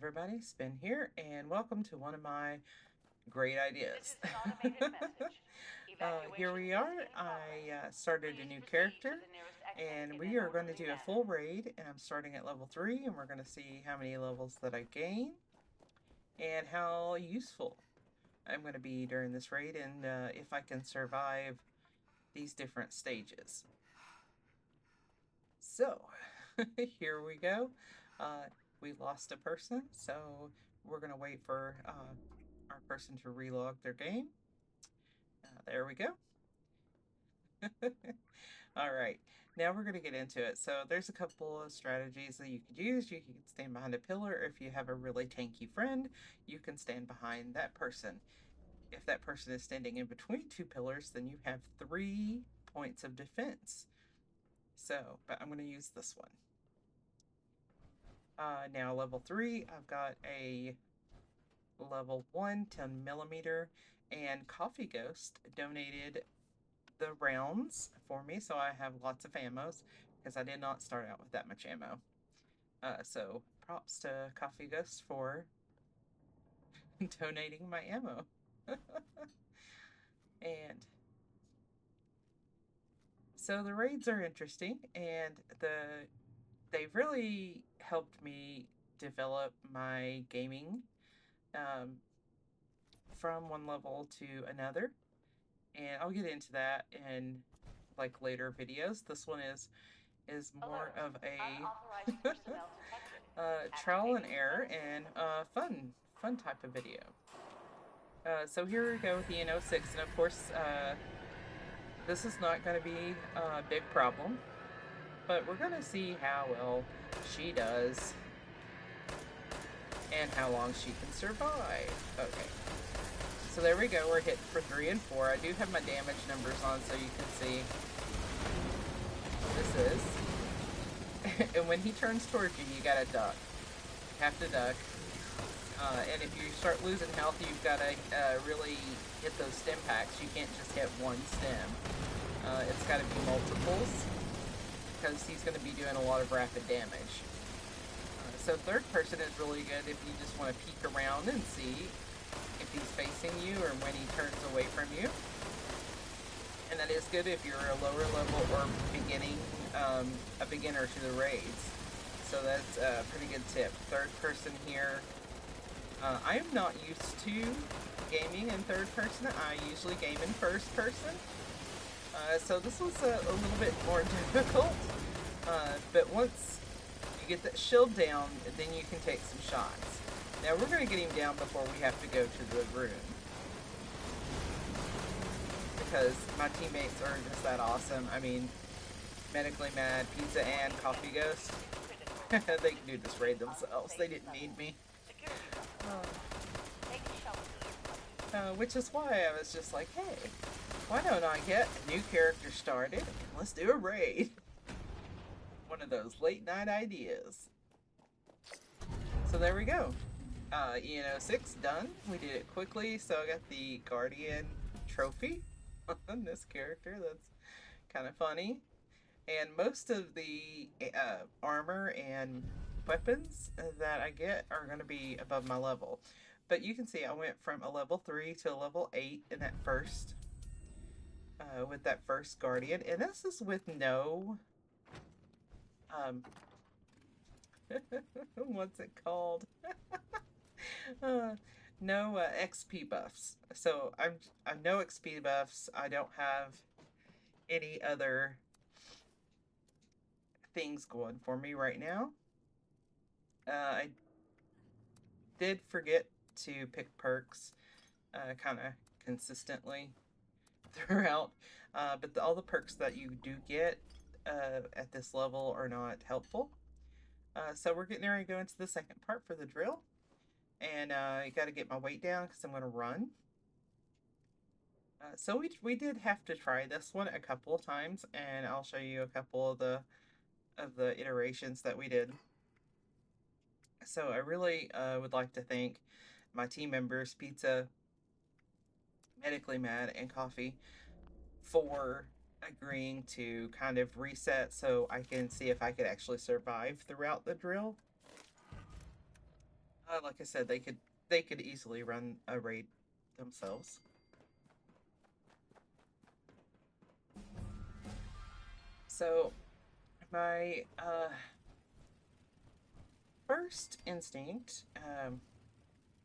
everybody, Spin here, and welcome to one of my great ideas. This is an automated message. Here Evacuation we is are. in I progress. started a Please new proceed to character, the nearest exit and in we an are going to orderly do a manner. full raid, and I'm starting at level 3, and we're going to see how many levels that I gain, and how useful I'm going to be during this raid, and if I can survive these different stages. So, here we go. We lost a person, so we're going to wait for our person to relog their game. There we go. All right, now we're going to get into it. So there's a couple of strategies that you could use. You can stand behind a pillar. If you have a really tanky friend, you can stand behind that person. If that person is standing in between two pillars, then you have 3 points of defense. So, but I'm going to use this one. Now level 3, I've got a level 1 10mm, and CoffeeGhost donated the rounds for me, so I have lots of ammos because I did not start out with that much ammo. So props to CoffeeGhost for donating my ammo. And so the raids are interesting, and they've really helped me develop my gaming um, from one level to another. And I'll get into that in like later videos. This one is more Alert. of a Unauthorized personnel detected. trial and Activating error closed and circuit. fun type of video. So here we go with the N06, and of course, this is not going to be a big problem, but we're going to see how well she does and how long she can survive. Okay, so there we go. We're hitting for 3 and 4. I do have my damage numbers on so you can see this is. And when he turns towards you, you gotta duck. You have to duck. And if you start losing health, you've got to really hit those stim packs. You can't just hit one stim. It's got to be multiples because he's going to be doing a lot of rapid damage. So third person is really good if you just want to peek around and see if he's facing you or when he turns away from you. And that is good if you're a lower level or a beginner to the raids. So that's a pretty good tip. Third person here. I am not used to gaming in third person. I usually game in first person. So this was a little bit more difficult. But once you get that shield down, then you can take some shots. Now we're going to get him down before we have to go to the room. Because my teammates are just that awesome. I mean, Medically Mad, Pizza, and CoffeeGhost. They can do this raid themselves. They didn't need me. Which is why I was just like, hey, why don't I get a new character started and let's do a raid? One of those late night ideas. So there we go. EN06 done. We did it quickly, so I got the Guardian trophy on this character. That's kind of funny. And most of the armor and weapons that I get are going to be above my level. But you can see I went from a level 3 to a level 8 in that first, with that first Guardian. And this is with no, what's it called? No XP buffs. So I'm no XP buffs. I don't have any other things going for me right now. I did forget to pick perks kind of consistently throughout, but all the perks that you do get at this level are not helpful. So we're getting ready to go into the second part for the drill, and I got to get my weight down because I'm going to run. So we did have to try this one a couple of times, and I'll show you a couple of the iterations that we did. So I really would like to thank my team members, Pizza, Medically Mad, and Coffee, for agreeing to kind of reset so I can see if I could actually survive throughout the drill. Like I said, they could easily run a raid themselves. So my first instinct,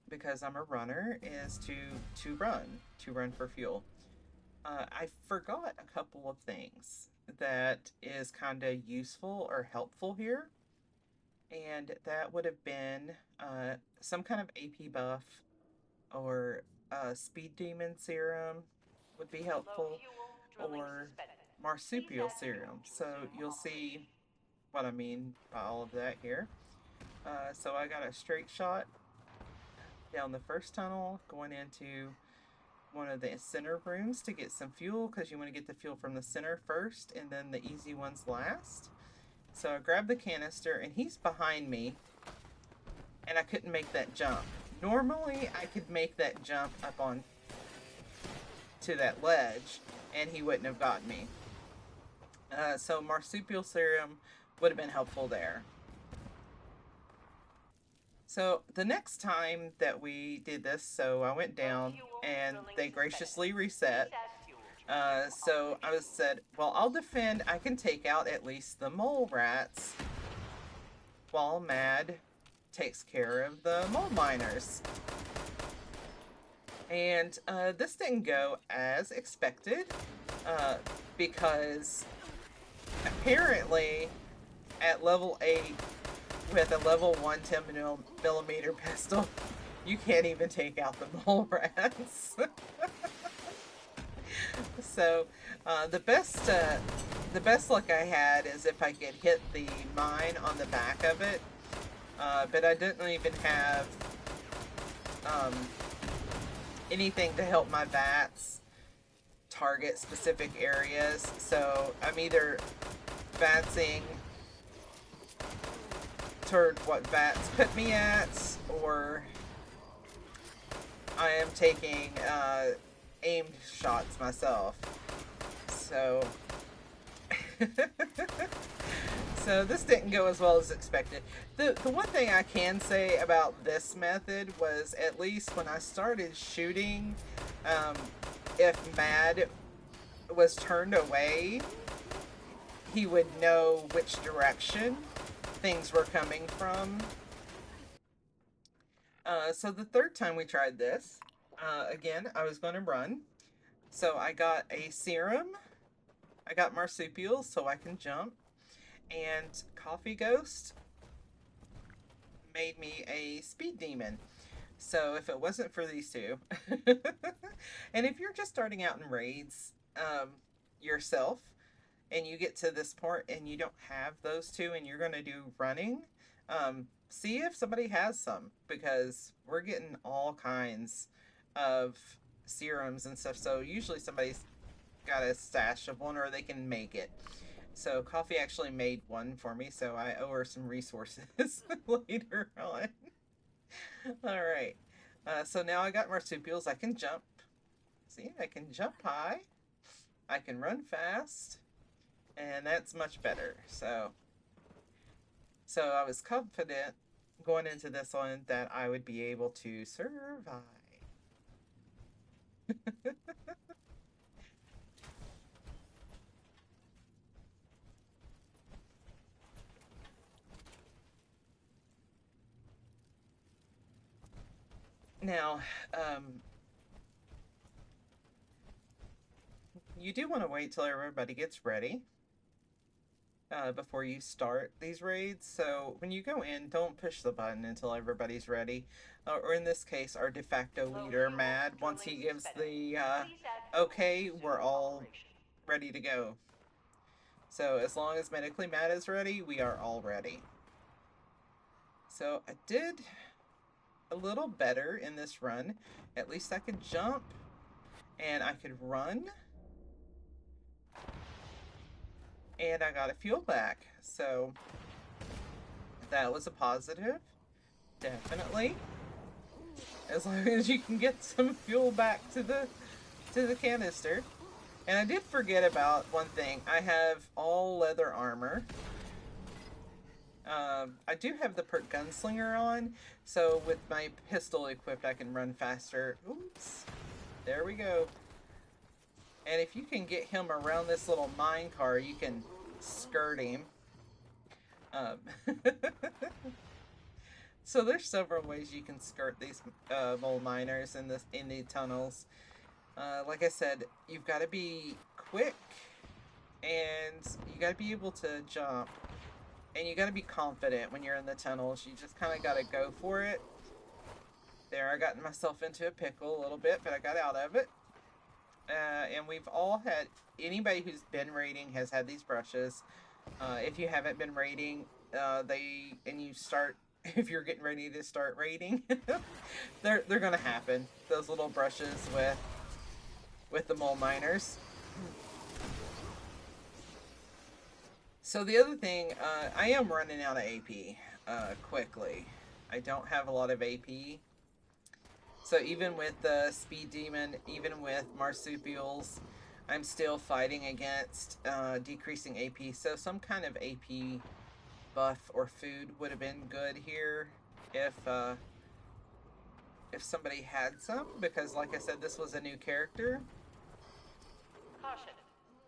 because I'm a runner, is to run for fuel. I forgot a couple of things that is kind of useful or helpful here, and that would have been some kind of AP buff or speed demon serum would be Low helpful, fuel, drilling or suspended. Please marsupial add fuel serum. to So resume you'll see operation. what I mean by all of that here. So I got a straight shot down the first tunnel, going into one of the center rooms to get some fuel, because you want to get the fuel from the center first and then the easy ones last. So I grabbed the canister, and he's behind me, and I couldn't make that jump. Normally I could make that jump up on to that ledge and he wouldn't have gotten me. So marsupial serum would have been helpful there. So the next time that we did this, so I went down and they graciously reset. So I was said, well, I'll defend. I can take out at least the mole rats while Mad takes care of the mole miners. And this didn't go as expected, because apparently at level 8 with a level 1 10mm pistol, you can't even take out the mole rats. So the best luck I had is if I could hit the mine on the back of it, but I didn't even have anything to help my VATS target specific areas. So I'm either VATSing toward what VATS put me at, or I am taking aimed shots myself. So so this didn't go as well as expected. The one thing I can say about this method was, at least when I started shooting, if Mad was turned away, he would know which direction things were coming from. So the third time we tried this, again, I was going to run. So I got a serum. I got marsupials so I can jump. And CoffeeGhost made me a speed demon. So if it wasn't for these two, and if you're just starting out in raids yourself, and you get to this point and you don't have those two and you're going to do running, see if somebody has some, because we're getting all kinds of serums and stuff. So usually somebody's got a stash of one, or they can make it. So Coffee actually made one for me, so I owe her some resources later on. All right. So now I got marsupials. I can jump. See, I can jump high. I can run fast. And that's much better. So I was confident going into this one that I would be able to survive. Now, you do want to wait till everybody gets ready before you start these raids. So when you go in, don't push the button until everybody's ready. Or in this case, our de facto leader, Mad, once he gives the okay, we're all ready to go. So as long as Medically Mad is ready, we are all ready. So I did a little better in this run. At least I could jump and I could run. And I got a fuel back. So that was a positive. Definitely. As long as you can get some fuel back to the canister. And I did forget about one thing. I have all leather armor. I do have the perk Gunslinger on, so with my pistol equipped, I can run faster. Oops. There we go. And if you can get him around this little mine car, you can skirt him. So there's several ways you can skirt these mole miners in the tunnels. Like I said, you've got to be quick, and you got to be able to jump, and you got to be confident when you're in the tunnels. You just kind of got to go for it. There, I got myself into a pickle a little bit, but I got out of it. And we've all had, anybody who's been raiding has had these brushes. If you haven't been raiding, you start, if you're getting ready to start raiding, they're gonna happen. Those little brushes with the mole miners. So the other thing, I am running out of AP quickly. I don't have a lot of AP. So even with the Speed Demon, even with Marsupials, I'm still fighting against decreasing AP. So some kind of AP buff or food would have been good here if somebody had some, because like I said, this was a new character. Caution.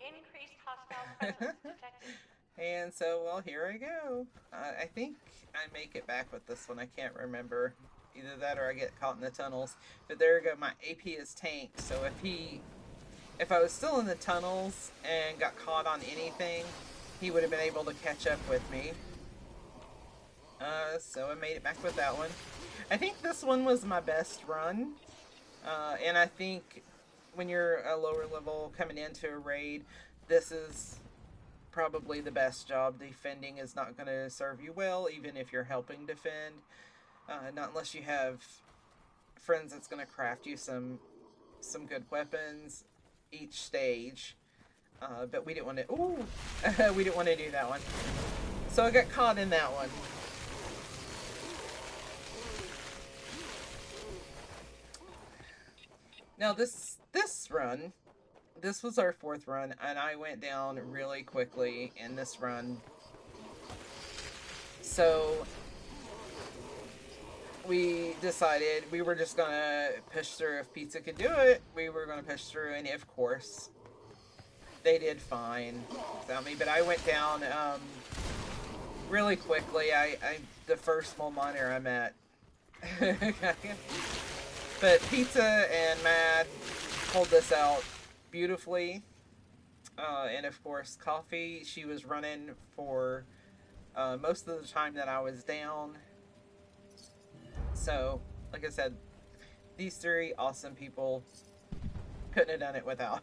Increased hostile presence detected. And so, well, here I go. I think I make it back with this one. I can't remember. Either that or I get caught in the tunnels. But there we go. My AP is tanked. So if I was still in the tunnels and got caught on anything, he would have been able to catch up with me. So I made it back with that one. I think this one was my best run. And I think when you're a lower level coming into a raid, this is probably the best job. Defending is not going to serve you well, even if you're helping defend. Not unless you have friends that's going to craft you some good weapons each stage. But we didn't want to. Ooh, we didn't want to do that one. So I got caught in that one. Now this run, this was our 4th run, and I went down really quickly in this run. So we decided we were just gonna push through. If Pizza could do it, we were gonna push through, and of course they did fine without me. But I went down really quickly. The first mole miner I met. But Pizza and Mad pulled this out beautifully. And of course Coffee, she was running for most of the time that I was down. So, like I said, these 3 awesome people, couldn't have done it without.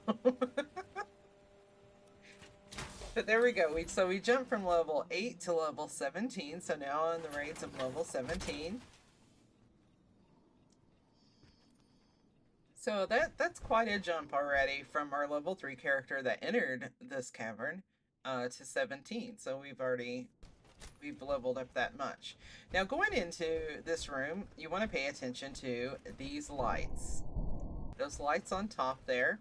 But there we go. So we jumped from level 8 to level 17. So now in the raids of level 17. So that's quite a jump already from our level 3 character that entered this cavern to 17. So we've leveled up that much. Now going into this room, you want to pay attention to these lights. Those lights on top there.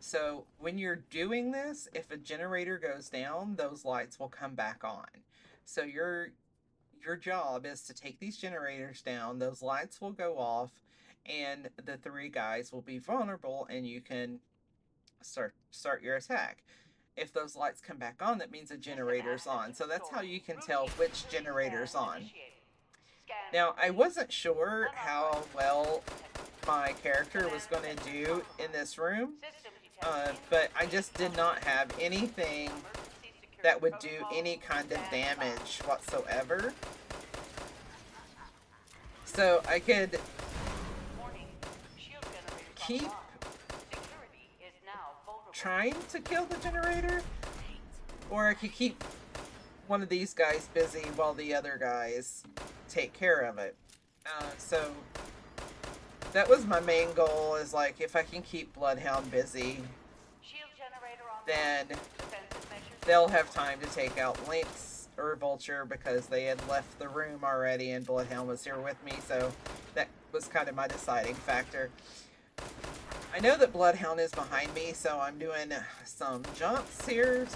So when you're doing this, if a generator goes down, those lights will come back on. So your job is to take these generators down, those lights will go off, and the 3 guys will be vulnerable, and you can start your attack. If those lights come back on, that means a generator's on. So that's how you can tell which generator's on. Now, I wasn't sure how well my character was going to do in this room, but I just did not have anything that would do any kind of damage whatsoever. So I could keep trying to kill the generator, or I could keep one of these guys busy while the other guys take care of it. So that was my main goal, is like, if I can keep Bloodhound busy, then they'll have time to take out Lynx or Vulture, because they had left the room already and Bloodhound was here with me. So that was kind of my deciding factor. I know that Bloodhound is behind me, so I'm doing some jumps here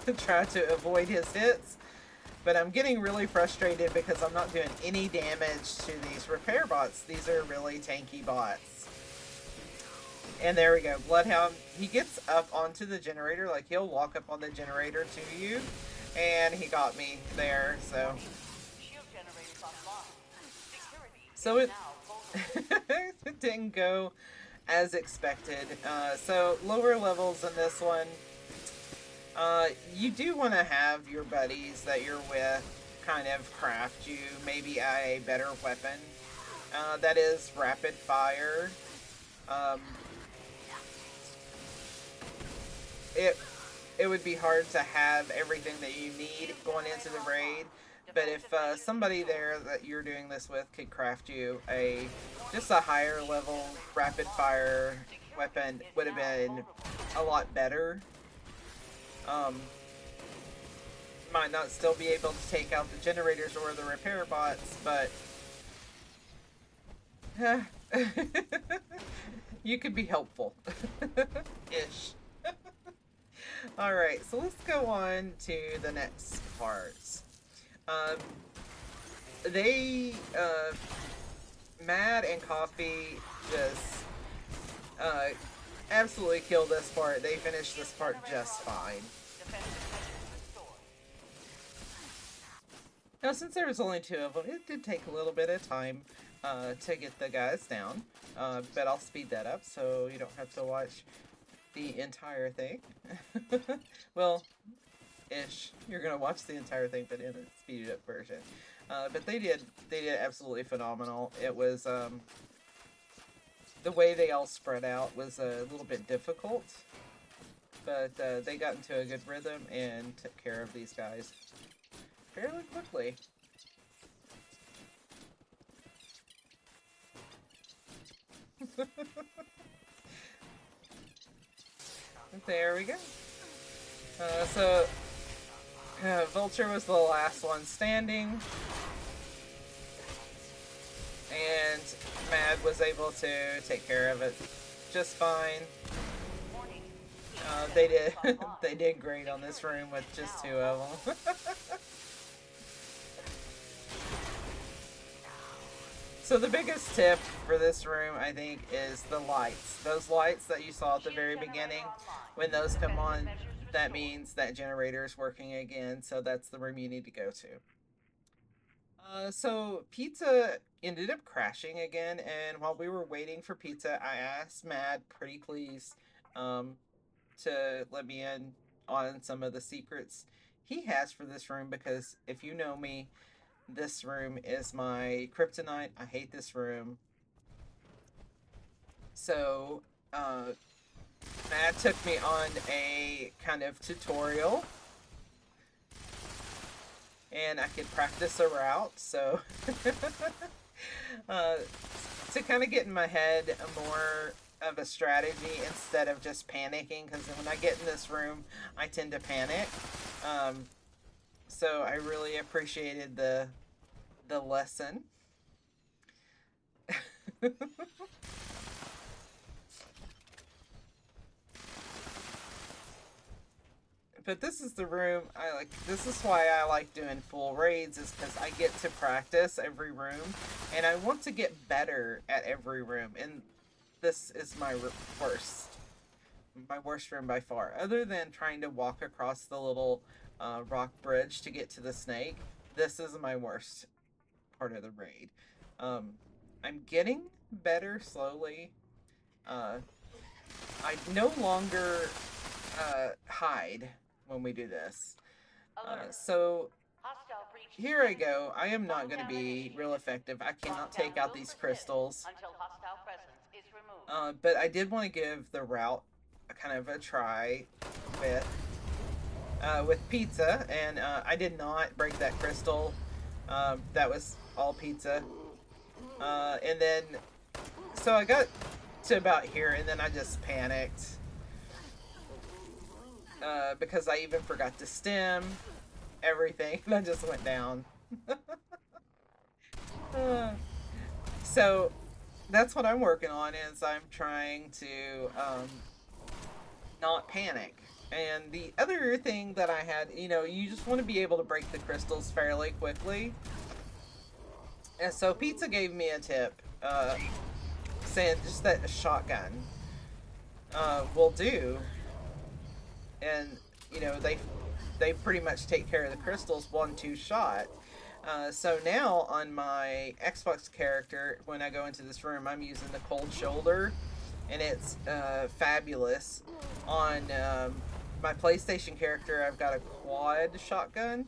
to try to avoid his hits. But I'm getting really frustrated because I'm not doing any damage to these repair bots. These are really tanky bots. And there we go. Bloodhound, he gets up onto the generator. Like, he'll walk up on the generator to you. And he got me there, so... So it didn't go as expected. So lower levels in this one, you do want to have your buddies that you're with kind of craft you maybe a better weapon. That is rapid fire. It would be hard to have everything that you need going into the raid. But if somebody there that you're doing this with could craft you just a higher level rapid fire weapon, would have been a lot better. Might not still be able to take out the generators or the repair bots, but you could be helpful. Ish. Alright, so let's go on to the next parts. Mad and Coffee just absolutely killed this part. They finished this part just fine. Now, since there was only 2 of them, it did take a little bit of time to get the guys down, but I'll speed that up so you don't have to watch the entire thing. Well, ish. You're gonna watch the entire thing, but in a speeded up version. But they did absolutely phenomenal. It was the way they all spread out was a little bit difficult, but they got into a good rhythm and took care of these guys fairly quickly. There we go. So Vulture was the last one standing, and Mad was able to take care of it just fine. They did great on this room with just 2 of them. So the biggest tip for this room, I think, is the lights. Those lights that you saw at the very beginning, when those come on, that means that generator is working again, so that's the room you need to go to. So Pizza ended up crashing again, and while we were waiting for Pizza, I asked Mad pretty please to let me in on some of the secrets he has for this room, because if you know me, this room is my kryptonite. I hate this room. So, Matt took me on a kind of tutorial, and I could practice a route, so to kind of get in my head more of a strategy instead of just panicking, because when I get in this room, I tend to panic. So I really appreciated the lesson. But this is the room I like. This is why I like doing full raids, is because I get to practice every room, and I want to get better at every room. And this is my worst room by far. Other than trying to walk across the little rock bridge to get to the snake, this is my worst part of the raid. I'm getting better slowly. I no longer hide when we do this. So here I go. I am not going to be real effective. I cannot take out these crystals. But I did want to give the route kind of a try with Pizza, and I did not break that crystal. That was all Pizza. And then, so I got to about here, and then I just panicked. Because I even forgot to stem everything, and I just went down. So that's what I'm working on, is I'm trying to not panic And the other thing that I had, you know, you just want to be able to break the crystals fairly quickly. And so Pizza gave me a tip, saying just that a shotgun will do. And, you know, they pretty much take care of the crystals 1-2 shot. So now on my Xbox character, when I go into this room, I'm using the cold shoulder, and it's fabulous. On my PlayStation character, I've got a quad shotgun,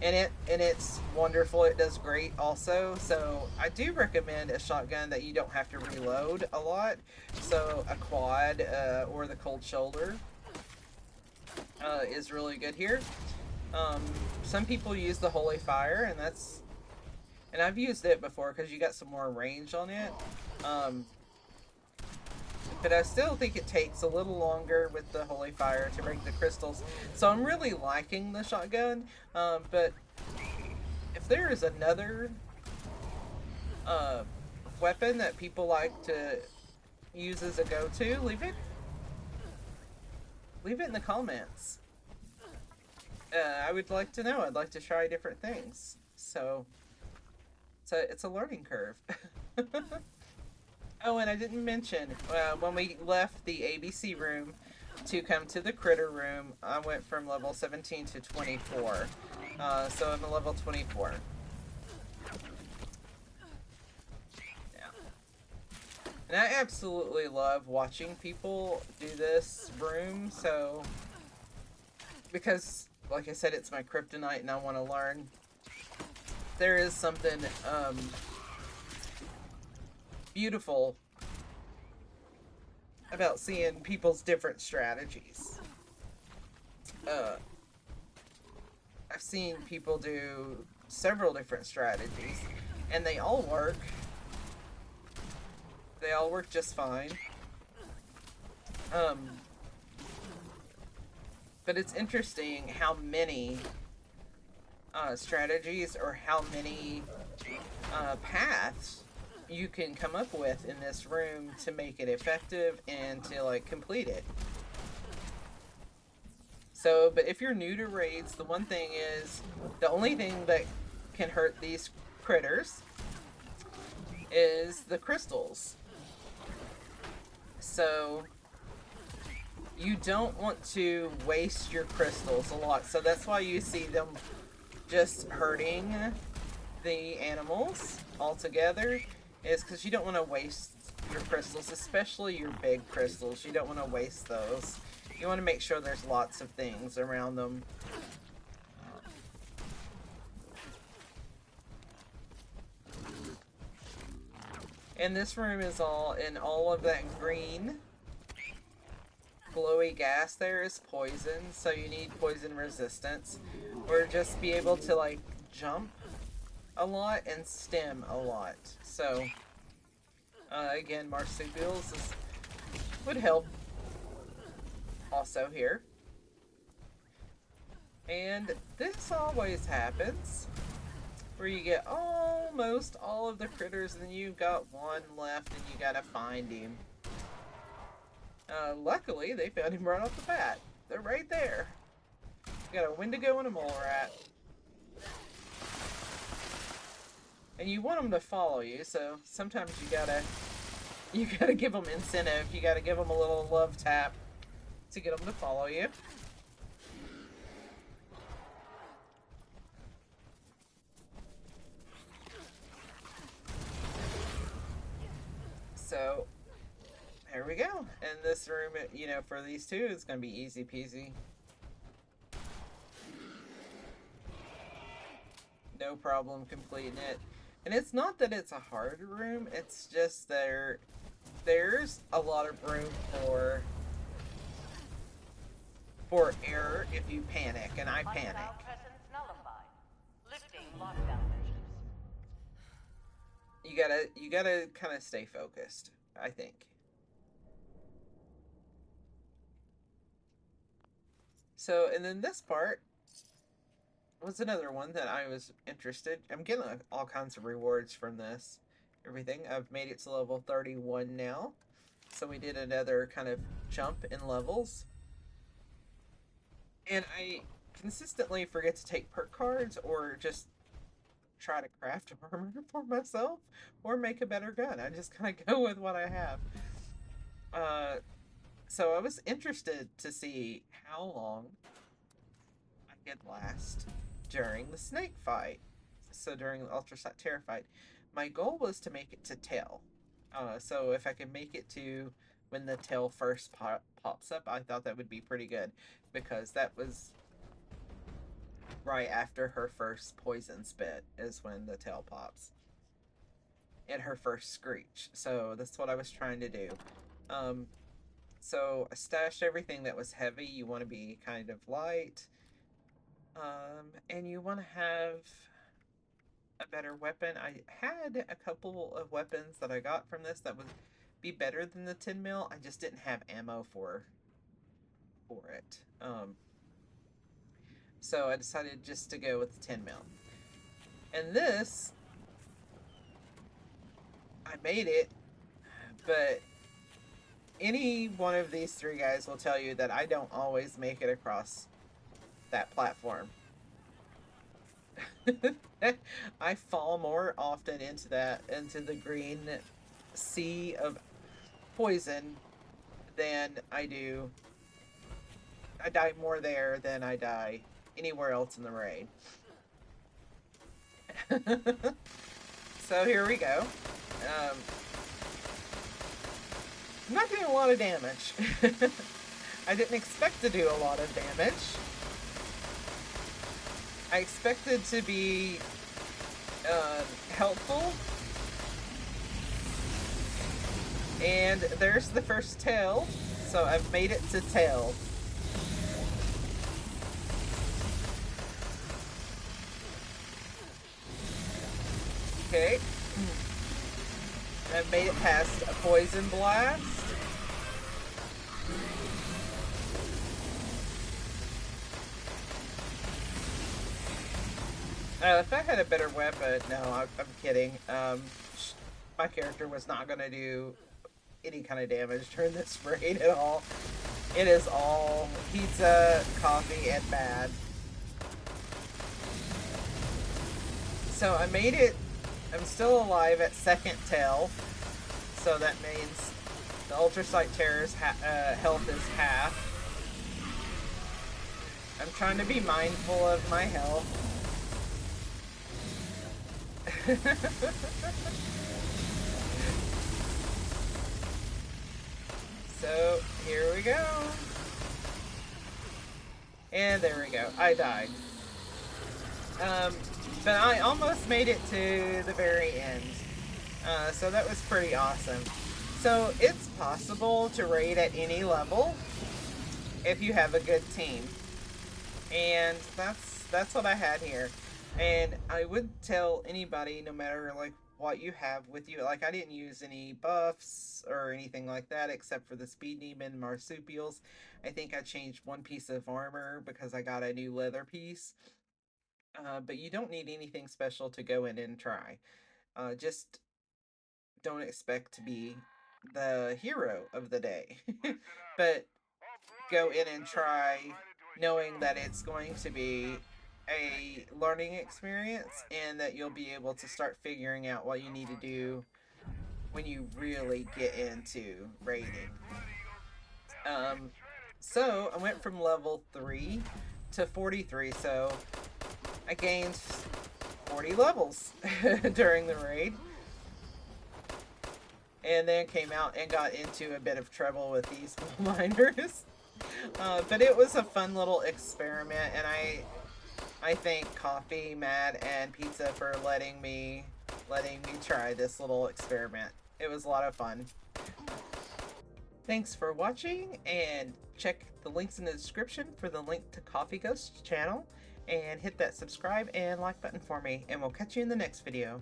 and it's wonderful. It does great also. So I do recommend a shotgun that you don't have to reload a lot. So a quad or the cold shoulder is really good here. Some people use the Holy Fire, and I've used it before because you got some more range on it. But I still think it takes a little longer with the Holy Fire to break the crystals. So I'm really liking the shotgun. But if there is another weapon that people like to use as a go-to, leave it in the comments. I would like to know. I'd like to try different things. So it's a learning curve. Oh, and I didn't mention, when we left the ABC room to come to the critter room, I went from level 17 to 24. So I'm a level 24. Yeah. And I absolutely love watching people do this room, so, because, like I said, it's my kryptonite and I want to learn. There is something, beautiful about seeing people's different strategies. I've seen people do several different strategies, and they all work. They all work just fine. But it's interesting how many strategies or how many paths you can come up with in this room to make it effective and to like complete it. So, but if you're new to raids, the one thing is, the only thing that can hurt these critters is the crystals. So you don't want to waste your crystals a lot. So that's why you see them just hurting the animals altogether, is because you don't want to waste your crystals, especially your big crystals. You don't want to waste those. You want to make sure there's lots of things around them. And this room is all in all of that green glowy gas there is poison, so you need poison resistance, or just be able to like jump a lot and stem a lot. So again, marsupials would help also here. And this always happens, where you get almost all of the critters and then you've got one left and you gotta find him. Luckily, they found him right off the bat. They're right there. You got a Wendigo and a mole rat. And you want them to follow you, so sometimes you gotta give them incentive. You gotta give them a little love tap to get them to follow you. So there we go. And this room, you know, for these two, it's gonna be easy peasy. No problem completing it. And it's not that it's a hard room, it's just there's a lot of room for error if you panic, and I panic. Presence nullified. Lifting lockdown measures. You gotta kind of stay focused, I think. So, and then this part was another one that I was interested. I'm getting all kinds of rewards from this. Everything. I've made it to level 31 now. So we did another kind of jump in levels. And I consistently forget to take perk cards or just try to craft armor for myself or make a better gun. I just kind of go with what I have. So I was interested to see how long I could last during the snake fight. So during the Ultra Terror fight, my goal was to make it to tail. So if I could make it to when the tail first pops up, I thought that would be pretty good because that was right after her first poison spit is when the tail pops and her first screech. So that's what I was trying to do. So I stashed everything that was heavy. You want to be kind of light. And you want to have a better weapon. I had a couple of weapons that I got from this that would be better than the 10 mil. I just didn't have ammo for it. So I decided just to go with the 10 mil. And this, I made it, but any one of these three guys will tell you that I don't always make it across that platform. I fall more often into the green sea of poison than I do. I die more there than I die anywhere else in the raid. So here we go. I'm not doing a lot of damage. I didn't expect to do a lot of damage. I expected to be helpful. And there's the first tail. So I've made it to tail. Okay. I've made it past a poison blast. If I had a better weapon, no, I'm kidding. My character was not going to do any kind of damage during this raid at all. It is all pizza, coffee, and mad. So I made it. I'm still alive at second tail. So that means the Ultra Terror's health is half. I'm trying to be mindful of my health. So here we go. And there we go. I died. But I almost made it to the very end. So that was pretty awesome. So it's possible to raid at any level if you have a good team. And that's what I had here. And I would tell anybody, no matter like what you have with you, like I didn't use any buffs or anything like that except for the speed demon marsupials. I think I changed one piece of armor because I got a new leather piece. But you don't need anything special to go in and try. Just don't expect to be the hero of the day. But go in and try knowing that it's going to be a learning experience and that you'll be able to start figuring out what you need to do when you really get into raiding. So I went from level 3 to 43, so I gained 40 levels during the raid. And then came out and got into a bit of trouble with these miners. But it was a fun little experiment, and I thank Coffee, Mad, and Pizza for letting me try this little experiment. It was a lot of fun. Thanks for watching, and check the links in the description for the link to CoffeeGhost channel, and hit that subscribe and like button for me, and we'll catch you in the next video.